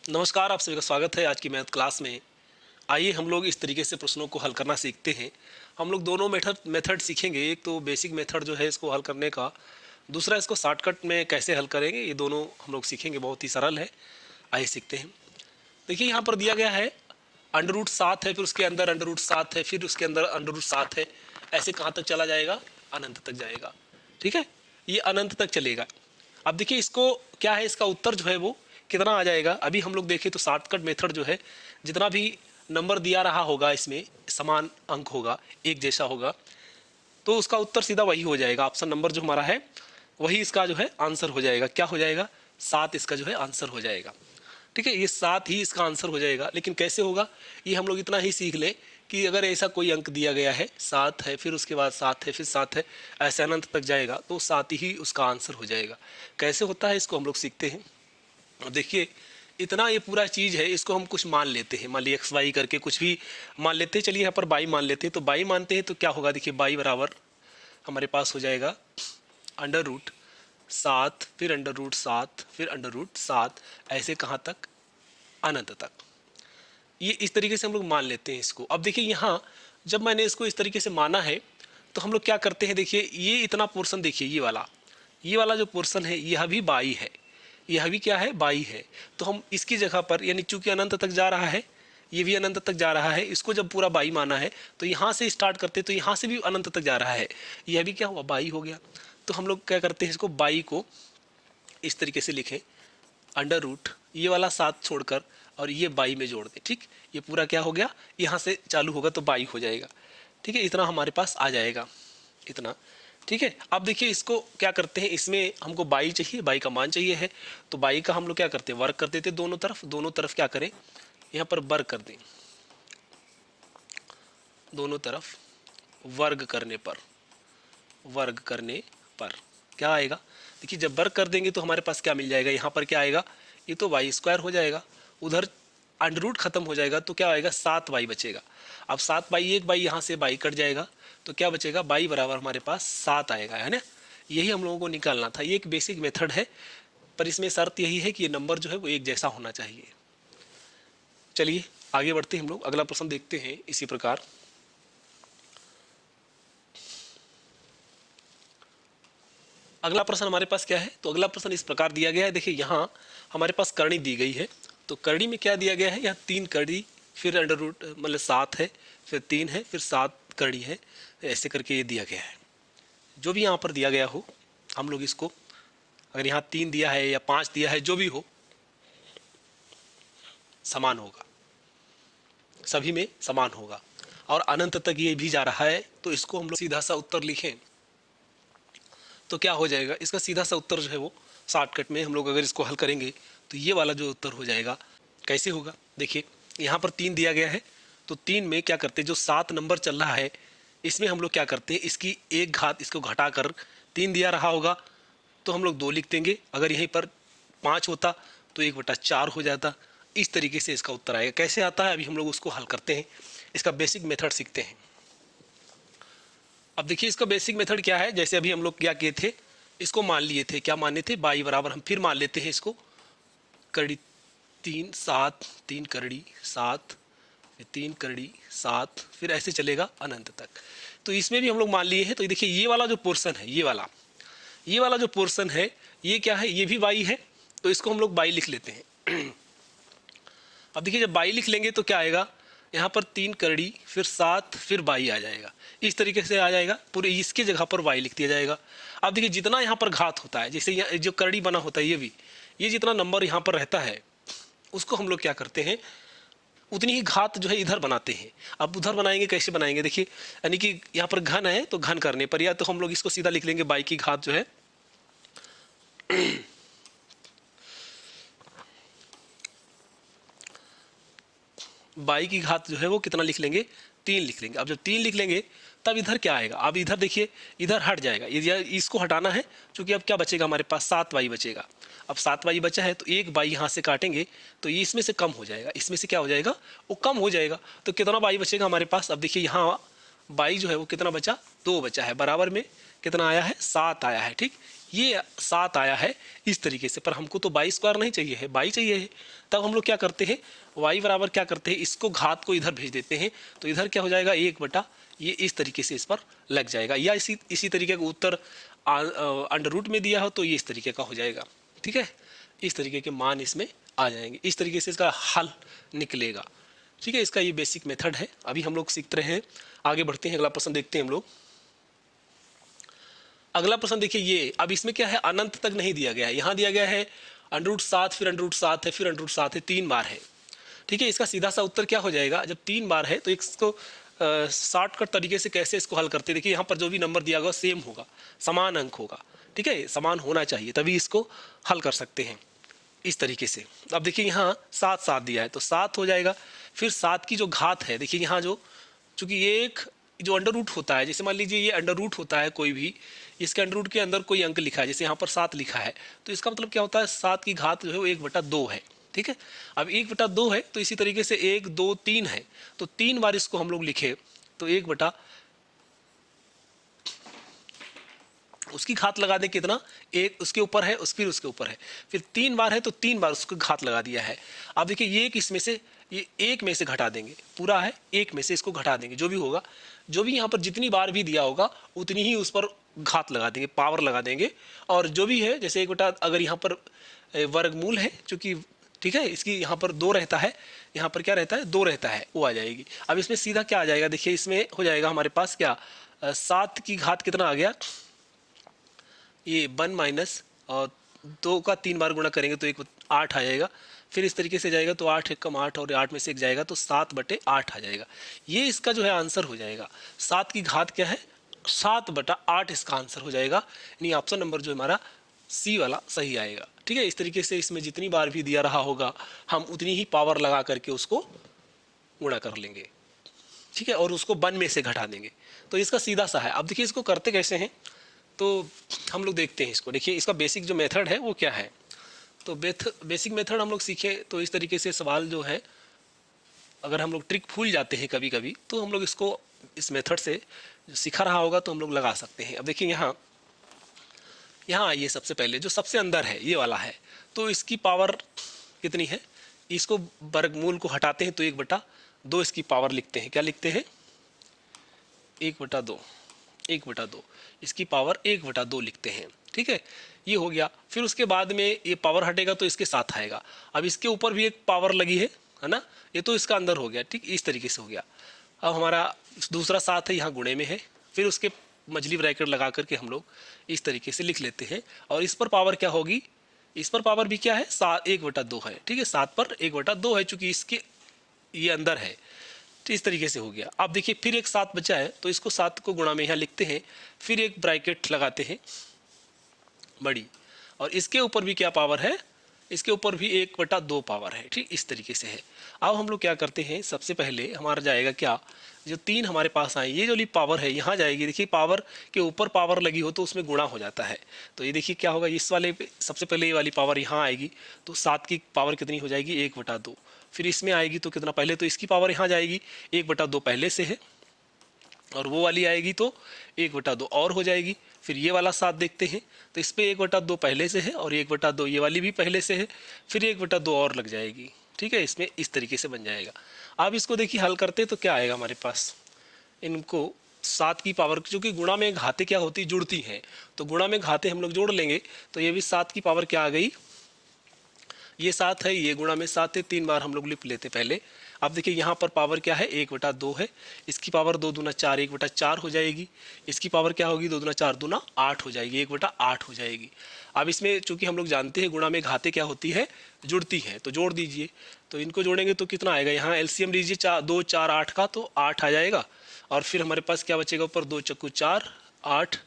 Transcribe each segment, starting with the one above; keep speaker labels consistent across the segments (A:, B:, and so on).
A: नमस्कार, आप सभी का स्वागत है आज की मैथ क्लास में। आइए हम लोग इस तरीके से प्रश्नों को हल करना सीखते हैं। हम लोग दोनों मेथड सीखेंगे। एक तो बेसिक मेथड जो है इसको हल करने का, दूसरा इसको शॉर्टकट में कैसे हल करेंगे, ये दोनों हम लोग सीखेंगे। बहुत ही सरल है, आइए सीखते हैं। देखिए यहाँ पर दिया गया है √7 है, फिर उसके अंदर √7 है, फिर उसके अंदर √7 है। ऐसे कहाँ तक चला जाएगा? अनंत तक जाएगा। ठीक है, ये अनंत तक चलेगा। अब देखिए इसको क्या है, इसका उत्तर जो है वो कितना आ जाएगा। अभी हम लोग देखें तो शॉर्टकट मेथड जो है, जितना भी नंबर दिया रहा होगा इसमें समान अंक होगा, एक जैसा होगा, तो उसका उत्तर सीधा वही हो जाएगा। ऑप्शन नंबर जो हमारा है वही इसका जो है आंसर हो जाएगा। क्या हो जाएगा? 7 इसका जो है आंसर हो जाएगा। ठीक है, ये 7 ही इसका आंसर हो जाएगा। लेकिन कैसे होगा, ये हम लोग इतना ही सीख लें कि अगर ऐसा कोई अंक दिया गया है, 7 है, फिर उसके बाद 7 है, फिर 7 है, ऐसे अनंत तक जाएगा, तो 7 ही उसका आंसर हो जाएगा। कैसे होता है इसको हम लोग सीखते हैं। और देखिए इतना ये पूरा चीज़ है, इसको हम कुछ मान लेते हैं। मान लीजिए एक्स वाई करके कुछ भी मान लेते हैं। चलिए यहाँ पर बाई मान लेते हैं। तो बाई मानते हैं तो क्या होगा, देखिए बाई बराबर हमारे पास हो जाएगा √7, फिर √7, फिर √7, ऐसे कहाँ तक? अनंत तक। ये इस तरीके से हम लोग मान लेते हैं इसको। अब देखिए यहाँ जब मैंने इसको इस तरीके से माना है तो हम लोग क्या करते हैं, देखिए ये इतना पोर्शन, देखिए ये वाला जो पोर्शन है यह भी बाई है, यह भी क्या है? बाई है। तो हम इसकी जगह पर, यानी चूंकि अनंत तक जा रहा है, ये भी अनंत तक जा रहा है, इसको जब पूरा बाई माना है तो यहाँ से स्टार्ट करते तो यहाँ से भी अनंत तक जा रहा है, यह भी क्या हुआ? बाई हो गया। तो हम लोग क्या करते हैं, इसको बाई को इस तरीके से लिखें, √ ये वाला 7 छोड़कर और ये बाई में जोड़ दें। ठीक, ये पूरा क्या हो गया, यहाँ से चालू होगा तो बाई हो जाएगा। ठीक है, इतना हमारे पास आ जाएगा, इतना। ठीक है, अब देखिए इसको क्या करते हैं, इसमें हमको बाई चाहिए, बाई का मान चाहिए है। तो बाई का हम लोग क्या करते हैं, वर्ग कर देते दोनों तरफ क्या करें, यहाँ पर वर्ग कर दें। दोनों तरफ वर्ग करने पर क्या आएगा, देखिए जब वर्ग कर देंगे तो हमारे पास क्या मिल जाएगा, यहाँ पर क्या आएगा, ये तो y² हो जाएगा। उधर √ खत्म हो जाएगा तो क्या आएगा, 7y बचेगा। अब 7y, एक बाई यहाँ से बाई कट जाएगा तो क्या बचेगा, बाई बराबर हमारे पास 7 आएगा, है ना। यही हम लोगों को निकालना था। ये एक बेसिक मेथड है, पर इसमें शर्त यही है कि ये नंबर जो है वो एक जैसा होना चाहिए। चलिए आगे बढ़ते हैं हम लोग, अगला प्रश्न देखते हैं इसी प्रकार। अगला प्रश्न हमारे पास क्या है, तो अगला प्रश्न इस प्रकार दिया गया है। देखिए यहाँ हमारे पास करणी दी गई है, तो करणी में क्या दिया गया है, यहाँ 3 करणी, फिर मतलब 7 है, फिर 3 है, फिर 7 करणी है, ऐसे करके ये दिया गया है। जो भी यहाँ पर दिया गया हो, हम लोग इसको, अगर यहाँ 3 दिया है या 5 दिया है, जो भी हो समान होगा, सभी में समान होगा। और अनंत तक ये भी जा रहा है, तो इसको हम लोग सीधा सा उत्तर लिखें तो क्या हो जाएगा, इसका सीधा सा उत्तर जो है वो शॉर्टकट में हम लोग अगर इसको हल करेंगे तो ये वाला जो उत्तर हो जाएगा। कैसे होगा, देखिए यहाँ पर 3 दिया गया है, तो 3 में क्या करते हैं, जो 7 नंबर चल रहा है इसमें हम लोग क्या करते हैं, इसकी एक घात इसको घटाकर 3 दिया रहा होगा तो हम लोग 2 लिख देंगे। अगर यहीं पर 5 होता तो 1/4 हो जाता। इस तरीके से इसका उत्तर आएगा। कैसे आता है, अभी हम लोग उसको हल करते हैं, इसका बेसिक मेथड सीखते हैं। अब देखिए इसका बेसिक मेथड क्या है, जैसे अभी हम लोग क्या किए थे, इसको मान लिए थे, क्या माने थे, बाई बराबर, हम फिर मान लेते हैं इसको करड़ी 3 7, 3 करड़ी 7, फिर 3 करड़ी 7, फिर ऐसे चलेगा अनंत तक। तो इसमें भी हम लोग मान लिए हैं। तो देखिए ये वाला जो पोर्शन है, ये वाला जो पोर्शन है, ये क्या है, ये भी बाई है, तो इसको हम लोग बाई लिख लेते हैं। अब देखिए जब बाई लिख लेंगे तो क्या आएगा, यहाँ पर 3 करड़ी, फिर 7, फिर बाई आ जाएगा। इस तरीके से आ जाएगा, पूरे इसकी जगह पर वाई लिख दिया जाएगा। अब देखिए जितना यहाँ पर घात होता है, जैसे जो करड़ी बना होता है, ये जितना नंबर यहाँ पर रहता है उसको हम लोग क्या करते हैं, उतनी ही घात जो है इधर बनाते हैं। अब उधर बनाएंगे, कैसे बनाएंगे, देखिए यानी कि यहाँ पर घन है तो घन करने पर, या तो हम लोग इसको सीधा लिख लेंगे, बाई की घात जो है बाई की घात जो है वो कितना लिख लेंगे, 3 लिख लेंगे। अब जब 3 लिख लेंगे तब इधर क्या आएगा, अब इधर देखिए इधर हट जाएगा, इसको हटाना है, क्योंकि अब क्या बचेगा हमारे पास, 7y बचेगा। अब 7y बचा है तो एक बाई यहाँ से काटेंगे तो ये इसमें से कम हो जाएगा, इसमें से क्या हो जाएगा, वो कम हो जाएगा। तो कितना बाई बचेगा हमारे पास, अब देखिए यहाँ बाई जो है वो कितना बचा, 2 बचा है, बराबर में कितना आया है, 7 आया है। ठीक, ये 7 आया है इस तरीके से, पर हमको तो y स्क्वायर नहीं चाहिए है, y चाहिए है। तब हम लोग क्या करते हैं, y बराबर क्या करते हैं, इसको घात को इधर भेज देते हैं, तो इधर क्या हो जाएगा 1 बटा ये इस तरीके से इस पर लग जाएगा, या इसी तरीके का उत्तर अंडर रूट में दिया हो तो ये इस तरीके का हो जाएगा। ठीक है, इस तरीके के मान इसमें आ जाएंगे, इस तरीके से इसका हल निकलेगा। ठीक है, इसका ये बेसिक मेथड है। अभी हम लोग सीखते रहे हैं, आगे बढ़ते हैं, अगला प्रश्न देखते हैं हम लोग। अगला प्रश्न देखिए ये, अब इसमें क्या है, अनंत तक नहीं दिया गया है, यहाँ दिया गया है √7, फिर √7 है, फिर √7 है, 3 बार है। ठीक है, इसका सीधा सा उत्तर क्या हो जाएगा, जब 3 बार है तो इसको शॉर्टकट तरीके से कैसे इसको हल करते हैं। देखिए यहाँ पर जो भी नंबर दिया होगा सेम होगा, समान अंक होगा। ठीक है, समान होना चाहिए, तभी इसको हल कर सकते हैं इस तरीके से। अब देखिए यहाँ 7 7 दिया है तो 7 हो जाएगा, फिर 7 की जो घात है, देखिए यहाँ जो चूंकि एक जो अंडर रूट होता है, जैसे मान लीजिए ये अंडर रूट होता है कोई भी, इसके अंडर रूट के अंदर कोई अंक लिखा है, जैसे यहाँ पर 7 लिखा है, तो इसका मतलब क्या होता है, 7 की घात जो है वो 1/2 है। ठीक है, अब 1/2 है तो इसी तरीके से 1 2 3 है, तो 3 बार इसको हम लोग लिखे तो 1 बटा उसकी घात लगा दें कितना, एक उसके ऊपर है, फिर उसके ऊपर है, फिर 3 बार है तो 3 बार उसको घात लगा दिया है। अब देखिए ये इसमें से, ये एक में से घटा देंगे, पूरा है एक में से इसको घटा देंगे, जो भी होगा, जो भी यहाँ पर जितनी बार भी दिया होगा उतनी ही उस पर घात लगा देंगे, पावर लगा देंगे। और जो भी है, जैसे 1 बटा अगर यहाँ पर वर्गमूल है चूँकि, ठीक है, इसकी यहाँ पर 2 रहता है, यहाँ पर क्या रहता है 2 रहता है, वो आ जाएगी। अब इसमें सीधा क्या आ जाएगा, देखिए इसमें हो जाएगा हमारे पास क्या, 7 की घात कितना आ गया, ये 1 माइनस और 2 का 3 बार गुणा करेंगे तो 8 आ जाएगा, फिर इस तरीके से जाएगा तो 8 एकम 8 और 8 में से 1 जाएगा तो 7/8 आ जाएगा। ये इसका जो है आंसर हो जाएगा। 7 की घात क्या है, 7/8 इसका आंसर हो जाएगा, यानी ऑप्शन नंबर जो हमारा सी वाला सही आएगा। ठीक है, इस तरीके से इसमें जितनी बार भी दिया रहा होगा हम उतनी ही पावर लगा करके उसको गुणा कर लेंगे। ठीक है, और उसको 1 में से घटा देंगे, तो इसका सीधा सा है। अब देखिए इसको करते कैसे हैं, तो हम लोग देखते हैं इसको। देखिए इसका बेसिक जो मेथड है वो क्या है, तो बेसिक मेथड हम लोग सीखे तो इस तरीके से सवाल जो है, अगर हम लोग ट्रिक भूल जाते हैं कभी कभी तो हम लोग इसको इस मेथड से जो सिखा रहा होगा तो हम लोग लगा सकते हैं। अब देखिए यहाँ आइए, सबसे पहले जो सबसे अंदर है ये वाला है, तो इसकी पावर कितनी है, इसको वर्गमूल को हटाते हैं तो 1/2 इसकी पावर लिखते हैं, क्या लिखते हैं 1/2, 1/2 इसकी पावर 1/2 लिखते हैं। ठीक है, ये हो गया। फिर उसके बाद में ये पावर हटेगा तो इसके साथ आएगा, अब इसके ऊपर भी एक पावर लगी है ना, ये तो इसका अंदर हो गया। ठीक, इस तरीके से हो गया। अब हमारा दूसरा साथ है यहाँ गुणे में है, फिर उसके मछली ब्रैकेट लगा करके हम लोग इस तरीके से लिख लेते हैं, और इस पर पावर क्या होगी, इस पर पावर भी क्या है 1/2 है। ठीक है, 7 पर 1/2 है, चूंकि इसके ये अंदर है, तो इस तरीके से हो गया। अब देखिए फिर एक 7 बचा है तो इसको 7 को गुणा में यहाँ लिखते हैं, फिर एक ब्रैकेट लगाते हैं बड़ी, और इसके ऊपर भी क्या पावर है, इसके ऊपर भी 1/2 पावर है। ठीक, इस तरीके से है। अब हम लोग क्या करते हैं, सबसे पहले हमारा जाएगा क्या, जो 3 हमारे पास आए, ये जो ली पावर है यहाँ जाएगी। देखिए पावर के ऊपर पावर लगी हो तो उसमें गुणा हो जाता है, तो ये देखिए क्या होगा, इस वाले पे सबसे पहले ये वाली पावर यहाँ आएगी तो 7 की पावर कितनी हो जाएगी 1/2, फिर इसमें आएगी तो कितना, पहले तो इसकी पावर यहाँ जाएगी 1/2 पहले से है, और वो वाली आएगी तो 1/2 और हो जाएगी। फिर ये वाला 7 देखते हैं तो इस पर 1/2 पहले से है और 1/2 ये वाली भी पहले से है, फिर 1/2 और लग जाएगी। ठीक है, इसमें इस तरीके से बन जाएगा। अब इसको देखिए हल करते तो क्या आएगा हमारे पास, इनको 7 की पावर, क्योंकि गुणा में घाते क्या होती जुड़ती हैं, तो गुणा में घाते हम लोग जोड़ लेंगे तो ये भी 7 की पावर क्या आ गई, ये 7 है, ये गुणा में 7 है, 3 बार हम लोग लिख लेते पहले। अब देखिए यहाँ पर पावर क्या है 1/2 है, इसकी पावर 2 दूना 4, 1/4 हो जाएगी, इसकी पावर क्या होगी 2 दूना 4 दूना 8 हो जाएगी, 1/8 हो जाएगी। अब इसमें चूंकि हम लोग जानते हैं गुणा में घाते क्या होती है जुड़ती है, तो जोड़ दीजिए, तो इनको जोड़ेंगे तो कितना आएगा, यहाँ एलसीएम लीजिए 2 4 8 का, तो 8 आ जाएगा, और फिर हमारे पास क्या बचेगा ऊपर 2 चक्कू 4 8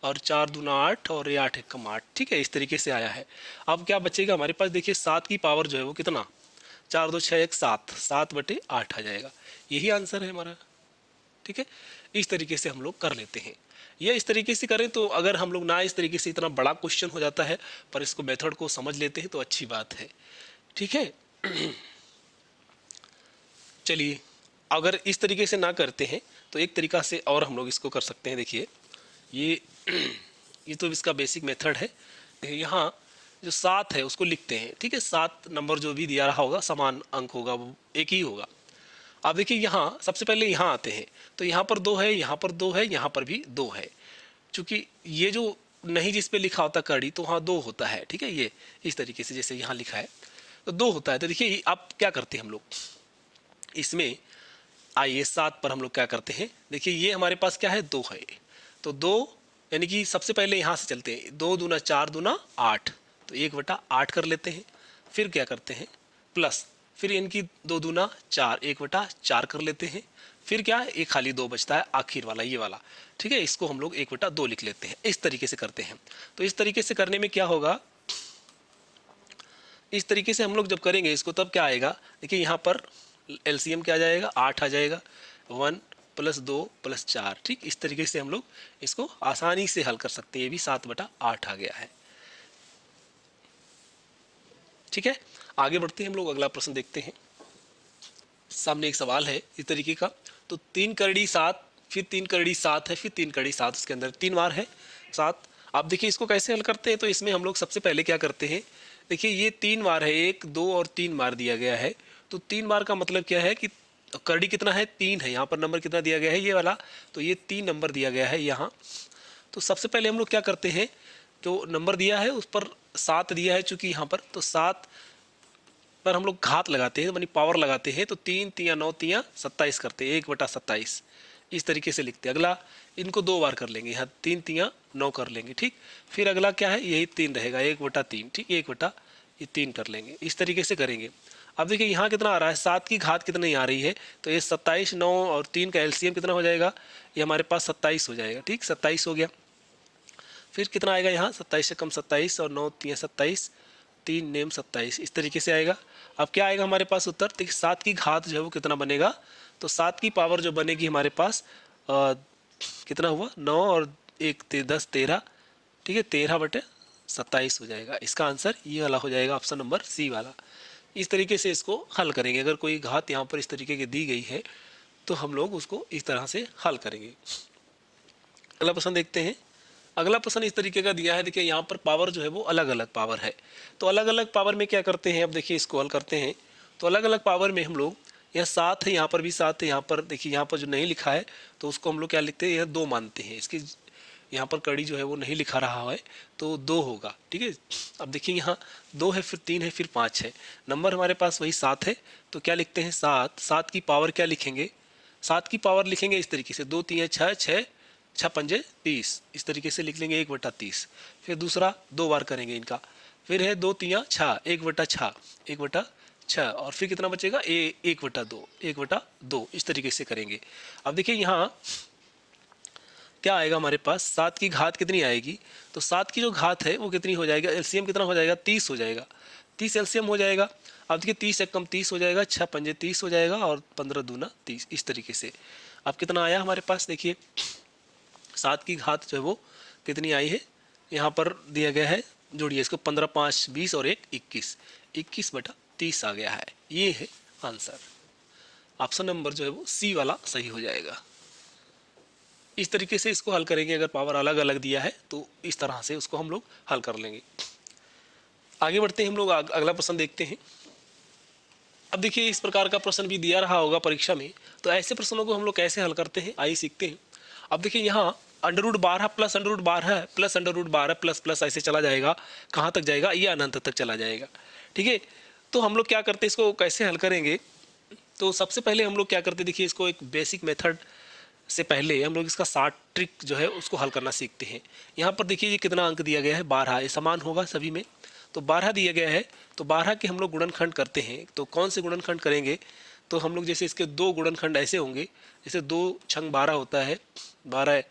A: और 4 दूना 8 और ये 8 एकम 8। ठीक है, इस तरीके से आया है। अब क्या बचेगा हमारे पास, देखिए 7 की पावर जो है वो कितना, 4 2 6 1 7, 7/8 आ जाएगा, यही आंसर है हमारा। ठीक है, इस तरीके से हम लोग कर लेते हैं। ये इस तरीके से करें तो, अगर हम लोग ना इस तरीके से, इतना बड़ा क्वेश्चन हो जाता है, पर इसको मेथड को समझ लेते हैं तो अच्छी बात है। ठीक है, चलिए अगर इस तरीके से ना करते हैं तो एक तरीका से और हम लोग इसको कर सकते हैं। देखिए ये ये तो इसका बेसिक मेथड है। यहाँ जो 7 है उसको लिखते हैं, ठीक है। 7 नंबर जो भी दिया रहा होगा समान अंक होगा, वो एक ही होगा। अब देखिए यहाँ सबसे पहले यहाँ आते हैं, तो यहाँ पर 2 है, यहाँ पर 2 है, यहाँ पर भी 2 है। चूँकि ये जो नहीं जिस पे लिखा होता कड़ी, तो वहाँ 2 होता है, ठीक है। ये इस तरीके से जैसे यहाँ लिखा है तो 2 होता है। तो देखिए अब क्या करते हैं हम लोग इसमें, आइए 7 पर हम लोग क्या करते हैं, देखिए ये हमारे पास क्या है 2 है, तो 2 यानी कि सबसे पहले यहाँ से चलते हैं, 2 दूना 4 दूना 8, तो 1/8 कर लेते हैं। फिर क्या करते हैं प्लस, फिर इनकी 2 दूना 4, 1/4 कर लेते हैं। फिर क्या है, एक खाली 2 बचता है आखिर वाला, ये वाला, ठीक है। इसको हम लोग 1/2 लिख लेते हैं। इस तरीके से करते हैं। तो इस तरीके से करने में क्या होगा, इस तरीके से हम लोग जब करेंगे इसको तब क्या आएगा, देखिए यहाँ पर एलसीएम क्या आ जाएगा, 8 आ जाएगा, 1 + 2 + 4, ठीक। इस तरीके से हम लोग इसको आसानी से हल कर सकते हैं। ये भी 7/8 आ गया है, ठीक है। आगे बढ़ते हैं हम लोग, अगला प्रश्न देखते हैं। सामने एक सवाल है इस तरीके का, तो 3 करड़ी 7, फिर 3 करड़ी 7 है, फिर 3 करड़ी 7, उसके अंदर 3 बार है 7। आप देखिए इसको कैसे हल करते हैं। तो इसमें हम लोग सबसे पहले क्या करते हैं, देखिए ये 3 बार है, 1 2 और 3 बार दिया गया है। तो 3 बार का मतलब क्या है कि करड़ी कितना है, 3 है। यहाँ पर नंबर कितना दिया गया है, ये वाला, तो ये 3 नंबर दिया गया है यहाँ। तो सबसे पहले हम लोग क्या करते हैं, जो नंबर दिया है उस पर 7 दिया है चूँकि यहाँ पर, तो 7 पर हम लोग घात लगाते हैं, यानी पावर लगाते हैं। तो 3 3 9 3 27 करते हैं, 1/27 इस तरीके से लिखते हैं। अगला इनको 2 बार कर लेंगे, यहाँ 3 3 9 कर लेंगे, ठीक। फिर अगला क्या है, यही 3 रहेगा, 1/3, ठीक, 1/3 कर लेंगे। इस तरीके से करेंगे। अब देखिए यहाँ कितना आ रहा है, 7 की घात कितनी आ रही है, तो ये 27, 9 और 3 का एलसीएम कितना हो जाएगा, ये हमारे पास 27 हो जाएगा, ठीक, 27 हो गया। फिर कितना आएगा यहाँ, 27 से कम 27 और 9 3 27, 3 नेम 27, इस तरीके से आएगा। अब क्या आएगा हमारे पास उत्तर, देखिए 7 की घात जो है वो कितना बनेगा, तो 7 की पावर जो बनेगी हमारे पास कितना हुआ, 9 और 1 10 13, ठीक है, 13/27 हो जाएगा। इसका आंसर ये वाला हो जाएगा, ऑप्शन नंबर सी वाला। इस तरीके से इसको हल करेंगे। अगर कोई घात यहाँ पर इस तरीके की दी गई है तो हम लोग उसको इस तरह से हल करेंगे। अगला प्रश्न देखते हैं। अगला प्रश्न इस तरीके का दिया है, देखिए यहाँ पर पावर जो है वो अलग अलग पावर है। तो अलग अलग पावर में क्या करते हैं, अब देखिए इसको हल करते हैं। तो अलग अलग पावर में हम लोग, यहाँ 7 है, यहाँ पर भी 7 है, यहाँ पर देखिए यहाँ पर जो नहीं लिखा है तो उसको हम लोग क्या लिखते हैं, यह 2 मानते हैं। इसकी यहाँ पर कड़ी जो है वो नहीं लिखा रहा है तो 2 होगा, ठीक है। अब देखिए यहाँ 2 है, फिर 3 है, फिर 5 है, नंबर हमारे पास वही 7 है। तो क्या लिखते हैं 7, 7 की पावर क्या लिखेंगे, 7 की पावर लिखेंगे इस तरीके से, 2 3 6 6 6 पंजे 30, इस तरीके से लिख लेंगे 1/30। फिर दूसरा 2 बार करेंगे इनका, फिर है 2 3 6, 1/6 1/6, और फिर कितना बचेगा 1/2 1/2, इस तरीके से करेंगे। अब देखिए यहाँ क्या आएगा हमारे पास, 7 की घात कितनी आएगी, तो 7 की जो घात है वो कितनी हो जाएगा, एलसीएम कितना हो जाएगा, 30 हो जाएगा, 30 एलसीएम हो जाएगा। अब देखिए 30 से कम 30 हो जाएगा, 6 पंजे 30 हो जाएगा, और 15 दूना 30, इस तरीके से। अब कितना आया हमारे पास, देखिए 7 की घात जो है वो कितनी आई है, यहाँ पर दिया गया है, जोड़िए इसको, 15 5 20 और 1 21, 21/30 आ गया है। ये है आंसर, ऑप्शन नंबर जो है वो सी वाला सही हो जाएगा। इस तरीके से इसको हल करेंगे। अगर पावर अलग अलग दिया है तो इस तरह से उसको हम लोग हल कर लेंगे। आगे बढ़ते हैं हम लोग, अगला प्रश्न देखते हैं। अब देखिए इस प्रकार का प्रश्न भी दिया रहा होगा परीक्षा में, तो ऐसे प्रश्नों को हम लोग कैसे हल करते हैं आइए सीखते हैं। अब देखिए यहाँ √12 प्लस √12 प्लस √12 प्लस प्लस ऐसे चला जाएगा, कहाँ तक जाएगा, ये अनंत तक चला जाएगा, ठीक है। तो हम लोग क्या करते हैं, इसको कैसे हल करेंगे। तो सबसे पहले हम लोग क्या करते हैं, देखिए इसको एक बेसिक मेथड से पहले हम लोग इसका शॉर्ट ट्रिक जो है उसको हल करना सीखते हैं। यहाँ पर देखिए ये कितना अंक दिया गया है, 12, ये समान होगा सभी में, तो 12 दिया गया है। तो 12 के हम लोग गुणनखंड करते हैं, तो कौन से गुणनखंड करेंगे, तो हम लोग जैसे इसके 2 गुणनखंड ऐसे होंगे, जैसे 2 छंग 12 होता है, 12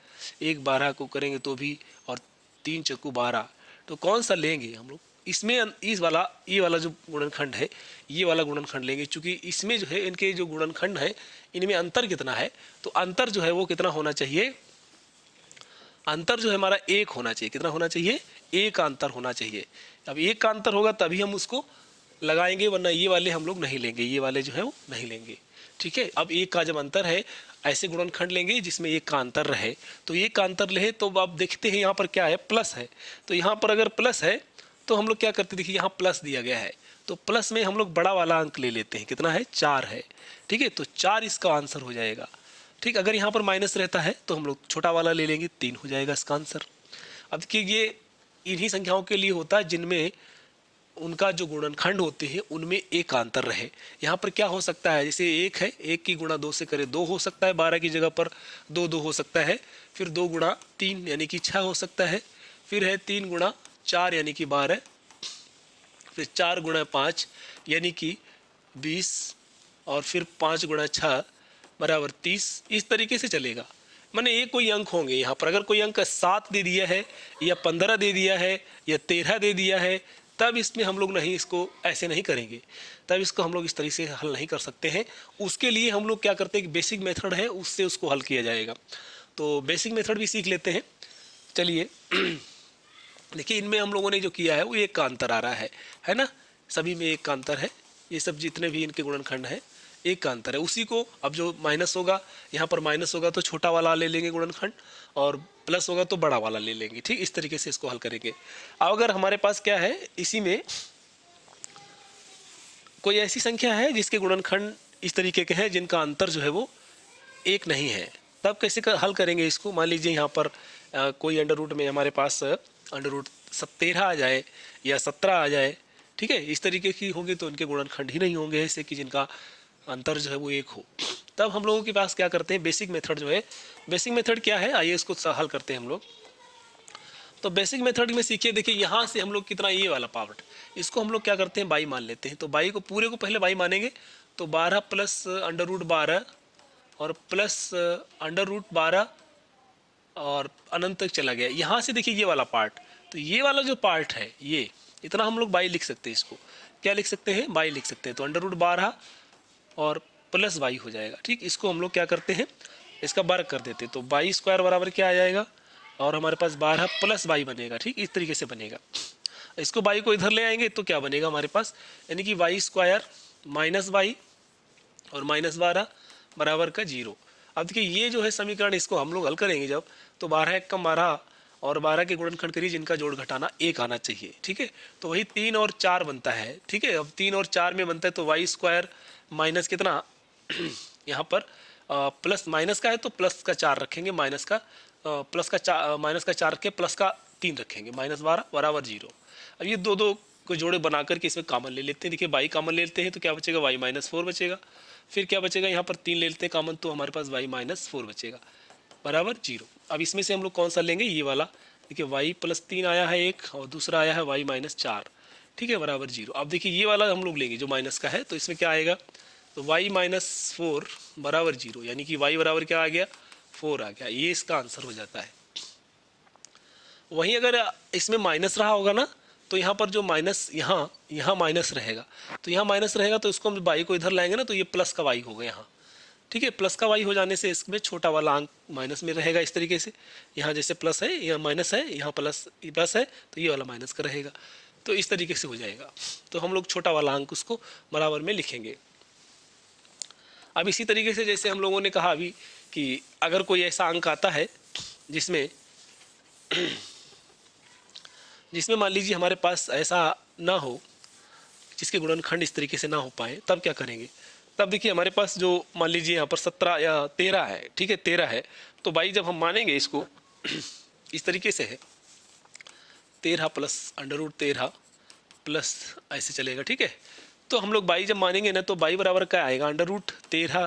A: 1 12 को करेंगे तो भी, और 3 चक्कू 12, तो कौन सा लेंगे हम लोग इसमें, इस वाला, ये वाला जो गुणनखंड है, ये वाला गुणनखंड लेंगे, क्योंकि इसमें जो है इनके जो गुणनखंड है इनमें अंतर कितना है, तो अंतर जो है वो कितना होना चाहिए, अंतर जो है हमारा 1 होना चाहिए। कितना होना चाहिए, 1 का अंतर होना चाहिए। अब 1 का अंतर होगा तभी हम उसको लगाएंगे, वरना ये वाले हम लोग नहीं लेंगे, ये वाले जो है वो नहीं लेंगे, ठीक है। अब एक का जब अंतर है, ऐसे गुणनखंड लेंगे जिसमें एक का अंतर रहे, तो एक का अंतर रहे तो आप देखते हैं यहाँ पर क्या है, प्लस है। तो यहाँ पर अगर प्लस है तो हम लोग क्या करते हैं, देखिए यहाँ प्लस दिया गया है तो प्लस में हम लोग बड़ा वाला अंक ले लेते हैं, कितना है, 4 है। ठीक है, तो 4 इसका आंसर हो जाएगा। ठीक, अगर यहाँ पर माइनस रहता है तो हम लोग छोटा वाला ले लेंगे, 3 हो जाएगा इसका आंसर। अब देखिए ये इन्हीं संख्याओं के लिए होता है जिनमें उनका जो गुणनखंड होते हैं उनमें एक का अंतर रहे। यहाँ पर क्या हो सकता है, जैसे एक है, एक की गुणा 2 से करे 2 हो सकता है, 12 की जगह पर 2 2 हो सकता है, फिर 2 गुणा 3 यानी कि 6 हो सकता है, फिर है 3 गुणा 4 यानी कि 12, फिर 4 गुणा 5 यानी कि 20, और फिर 5 गुणा 6 बराबर 30। इस तरीके से चलेगा। माने ये कोई अंक होंगे यहाँ पर, अगर कोई अंक 7 दे दिया है या 15 दे दिया है या 13 दे दिया है, तब इसमें हम लोग नहीं, इसको ऐसे नहीं करेंगे, तब इसको हम लोग इस तरीके से हल नहीं कर सकते हैं। उसके लिए हम लोग क्या करते हैं कि बेसिक मेथड है उससे उसको हल किया जाएगा। तो बेसिक मेथड भी सीख लेते हैं। चलिए देखिए इनमें हम लोगों ने जो किया है वो एक का अंतर आ रहा है ना, सभी में एक का अंतर है, ये सब जितने भी इनके गुणनखंड है एक का अंतर है। उसी को अब जो माइनस होगा, यहाँ पर माइनस होगा तो छोटा वाला ले लेंगे गुणनखंड, और प्लस होगा तो बड़ा वाला ले लेंगे। ठीक, इस तरीके से इसको हल करेंगे। अब अगर हमारे पास क्या है, इसी में कोई ऐसी संख्या है जिसके गुणनखंड इस तरीके के हैं जिनका अंतर जो है वो एक नहीं है, तब कैसे हल करेंगे इसको। मान लीजिए यहाँ पर कोई अंडर रूट में हमारे पास अंडर रूट 13 आ जाए या 17 आ जाए, ठीक है, इस तरीके की होगी तो उनके गुणनखंड ही नहीं होंगे ऐसे कि जिनका अंतर जो है वो एक हो। तब हम लोगों के पास क्या करते हैं, बेसिक मेथड जो है, बेसिक मेथड क्या है, आइए इसको हल करते हैं हम लोग। तो बेसिक मेथड में सीखिए, देखिए यहाँ से हम लोग कितना, ये वाला पार्ट, इसको हम लोग क्या करते हैं, बाई मान लेते हैं। तो बाई को पूरे को पहले बाई मानेंगे, तो 12 प्लस अंडर रूट 12 और प्लस अंडर रूट 12 और अनंत तक चला गया। यहाँ से देखिए ये वाला पार्ट, तो ये वाला जो पार्ट है ये इतना हम लोग बाई लिख सकते हैं, इसको क्या लिख सकते हैं, बाई लिख सकते हैं। तो अंडर रूट 12 और प्लस बाई हो जाएगा। ठीक, इसको हम लोग क्या करते हैं, इसका वर्ग कर देते हैं, तो बाई स्क्वायर बराबर क्या आ जाएगा, और हमारे पास 12 प्लस बाई बनेगा। ठीक, इस तरीके से बनेगा। इसको बाई को इधर ले आएंगे तो क्या बनेगा हमारे पास, यानी कि वाई स्क्वायर माइनस बाई और माइनस 12 बराबर का 0। अब देखिए ये जो है समीकरण, इसको हम लोग हल करेंगे जब, तो 12 एक कम 12 और 12 के गुणनखंड करिए जिनका जोड़ घटाना 1 आना चाहिए। ठीक है, तो वही 3 और 4 बनता है। ठीक है, अब 3 और 4 में बनता है तो वाई स्क्वायर माइनस कितना यहाँ पर प्लस माइनस का है तो प्लस का 4 रखेंगे, माइनस का प्लस का 4, माइनस का 4 रखें, प्लस का 3 रखेंगे, माइनस 12 बराबर 0। अब ये दो को जोड़े बना करके इसमें कॉमन ले लेते हैं। देखिए बाई कॉमन ले लेते हैं तो क्या बचेगा, वाई माइनस 4 बचेगा। फिर क्या बचेगा, यहाँ पर 3 ले लेते हैं कॉमन तो हमारे पास वाई माइनस 4 बचेगा बराबर 0। अब इसमें से हम लोग कौन सा लेंगे, ये वाला। देखिए वाई प्लस 3 आया है एक, और दूसरा आया है वाई माइनस 4। ठीक है, बराबर 0। अब देखिए ये वाला हम लोग लेंगे जो माइनस का है, तो इसमें क्या आएगा, तो वाई माइनस 4 बराबर 0, यानी कि वाई बराबर क्या आ गया, 4 आ गया। ये इसका आंसर हो जाता है। वहीं अगर इसमें माइनस रहा होगा ना, तो यहाँ पर जो माइनस, यहाँ माइनस रहेगा, तो यहाँ माइनस रहेगा तो इसको हम वाई को इधर लाएंगे ना, तो ये प्लस का वाई होगा यहाँ। ठीक है, प्लस का वाई हो जाने से इसमें छोटा वाला अंक माइनस में रहेगा। इस तरीके से यहाँ जैसे प्लस है, यहाँ माइनस है, यहाँ प्लस है, तो ये वाला माइनस का रहेगा। तो इस तरीके से हो जाएगा। तो हम लोग छोटा वाला अंक उसको बराबर में लिखेंगे। अब इसी तरीके से जैसे हम लोगों ने कहा अभी कि अगर कोई ऐसा अंक आता है जिसमें मान लीजिए हमारे पास ऐसा ना हो, जिसके गुणनखंड इस तरीके से ना हो पाए, तब क्या करेंगे। तब देखिए हमारे पास जो मान लीजिए यहाँ पर 17 या 13 है, ठीक है 13 है, तो बाई जब हम मानेंगे इसको इस तरीके से है, 13 प्लस अंडर रूट 13 प्लस ऐसे चलेगा। ठीक है, तो हम लोग बाई जब मानेंगे ना, तो बाई बराबर क्या आएगा, अंडर रूट 13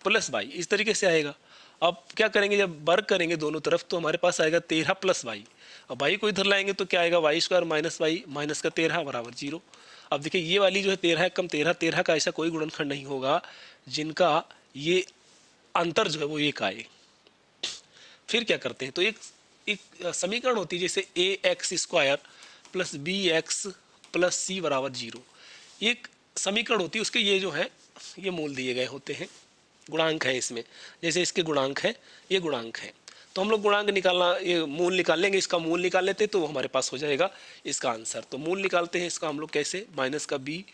A: प्लस बाई, इस तरीके से आएगा। अब क्या करेंगे, जब वर्ग करेंगे दोनों तरफ तो हमारे पास आएगा 13 प्लस बाई। अब बाई को इधर लाएंगे तो क्या आएगा, y square minus by minus का 13 बराबर 0। अब देखिए ये वाली जो है 13 कम 13 का ऐसा कोई गुणनखंड नहीं होगा जिनका ये अंतर जो है वो एक आए। फिर क्या करते हैं, तो एक समीकरण होती है जैसे A X square plus B X plus C बराबर 0। एक समीकरण होती है, उसके ये जो है ये मूल दिए गए होते हैं, गुणांक है इसमें, जैसे इसके गुणांक है, ये गुणांक है, तो हम लोग गुणांक निकालना, ये मूल निकाल लेंगे, इसका मूल निकाल लेते हैं तो हमारे पास हो जाएगा इसका आंसर। तो मूल निकालते हैं इसका हम लोग कैसे, माइनस का b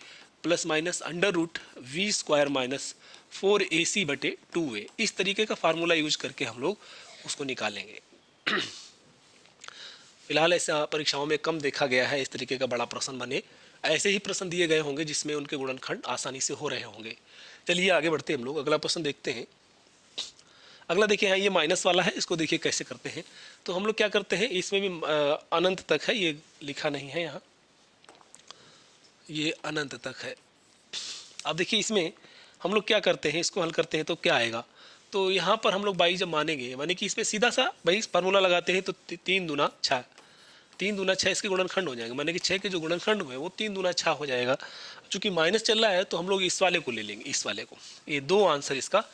A: plus minus under root b square minus 4ac/2a, इस तरीके का फार्मूला यूज करके हम लोग उसको निकालेंगे। फिलहाल ऐसा परीक्षाओं में कम देखा गया है इस तरीके का बड़ा प्रश्न बने, ऐसे ही प्रश्न दिए गए होंगे जिसमें उनके गुणनखंड आसानी से हो रहे होंगे। चलिए आगे बढ़ते हैं हम लोग, अगला प्रश्न देखते हैं। अगला देखिए यहाँ ये माइनस वाला है, इसको देखिए कैसे करते हैं। तो हम लोग क्या करते हैं, इसमें भी अनंत तक है, ये लिखा नहीं है यहाँ, ये अनंत तक है। अब देखिए इसमें हम लोग क्या करते हैं, इसको हल करते हैं तो क्या आएगा। तो यहाँ पर हम लोग बाई जब मानेंगे, माने कि इसमें सीधा सा भाई फार्मूला लगाते हैं तो 3 दूना 6, 3 दूना 6 इसके गुणनखंड हो जाएंगे, माने कि 6 के जो गुणनखंड हुए वो 3 दूना 6 हो जाएगा। चूंकि माइनस चल रहा है तो हम लोग इस वाले को ले लेंगे, इस वाले को, ये 2 आंसर इसका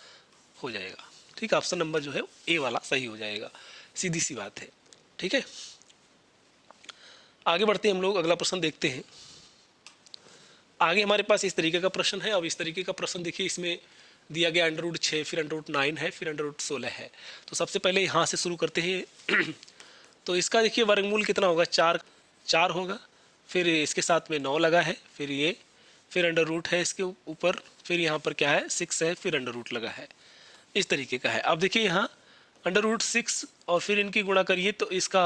A: हो जाएगा। ठीक है, ऑप्शन नंबर जो है ए वाला सही हो जाएगा, सीधी सी बात है। ठीक है, आगे बढ़ते हैं हम लोग, अगला प्रश्न देखते हैं। आगे हमारे पास इस तरीके का प्रश्न है। अब इस तरीके का प्रश्न देखिए, इसमें दिया गया √6, फिर √9 है, फिर √16 है। तो सबसे पहले यहाँ से शुरू करते हैं। तो इसका देखिए वर्गमूल कितना होगा, 4 होगा, फिर इसके साथ में 9 लगा है, फिर ये, फिर अंडर रूट है इसके ऊपर, फिर यहाँ पर क्या है 6 है, फिर अंडर रूट लगा है, इस तरीके का है। अब देखिए यहाँ √6 और फिर इनकी गुणा करिए तो इसका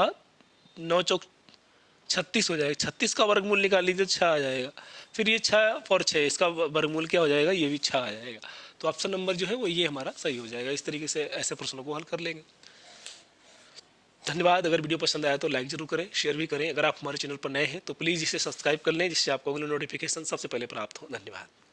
A: 9 चौक 36 हो जाएगा, 36 का वर्गमूल निकाल लीजिए तो 6 आ जाएगा, फिर ये 6 और 6 इसका वर्गमूल क्या हो जाएगा, ये भी 6 आ जाएगा। तो ऑप्शन नंबर जो है वो ये हमारा सही हो जाएगा। इस तरीके से ऐसे प्रश्नों को हल कर लेंगे। धन्यवाद। अगर वीडियो पसंद आया तो लाइक जरूर करें, शेयर भी करें। अगर आप हमारे चैनल पर नए हैं तो प्लीज़ इसे सब्सक्राइब कर लें, जिससे आपको अगले नोटिफिकेशन सबसे पहले प्राप्त हो। धन्यवाद।